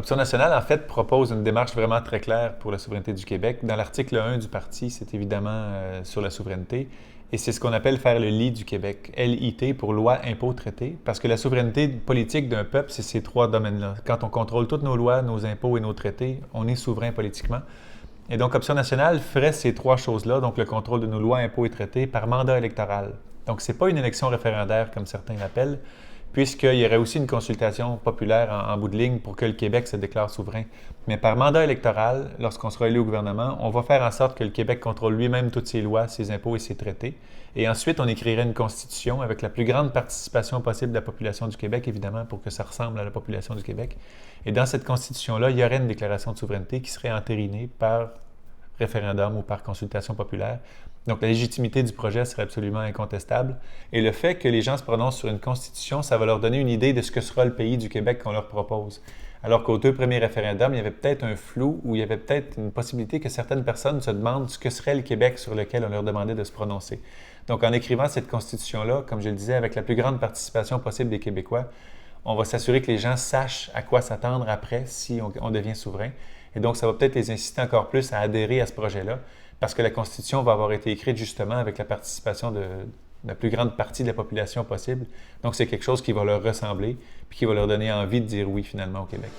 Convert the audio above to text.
Option nationale, en fait, propose une démarche vraiment très claire pour la souveraineté du Québec. Dans l'article 1 du parti, c'est évidemment sur la souveraineté. Et c'est ce qu'on appelle faire le lit du Québec, LIT pour loi, impôt, traité, parce que la souveraineté politique d'un peuple, c'est ces trois domaines-là. Quand on contrôle toutes nos lois, nos impôts et nos traités, on est souverain politiquement. Et donc, Option nationale ferait ces trois choses-là, donc le contrôle de nos lois, impôts et traités, par mandat électoral. Donc, ce n'est pas une élection référendaire comme certains l'appellent, puisqu'il y aurait aussi une consultation populaire en bout de ligne pour que le Québec se déclare souverain. Mais par mandat électoral, lorsqu'on sera élu au gouvernement, on va faire en sorte que le Québec contrôle lui-même toutes ses lois, ses impôts et ses traités. Et ensuite, on écrirait une constitution avec la plus grande participation possible de la population du Québec, évidemment, pour que ça ressemble à la population du Québec. Et dans cette constitution-là, il y aurait une déclaration de souveraineté qui serait entérinée par référendum ou par consultation populaire. Donc, la légitimité du projet serait absolument incontestable. Et le fait que les gens se prononcent sur une constitution, ça va leur donner une idée de ce que sera le pays du Québec qu'on leur propose. Alors qu'aux deux premiers référendums, il y avait peut-être un flou ou il y avait peut-être une possibilité que certaines personnes se demandent ce que serait le Québec sur lequel on leur demandait de se prononcer. Donc, en écrivant cette constitution-là, comme je le disais, avec la plus grande participation possible des Québécois, on va s'assurer que les gens sachent à quoi s'attendre après si on devient souverain. Et donc, ça va peut-être les inciter encore plus à adhérer à ce projet-là, parce que la Constitution va avoir été écrite justement avec la participation de la plus grande partie de la population possible. Donc, c'est quelque chose qui va leur ressembler, puis qui va leur donner envie de dire oui finalement au Québec.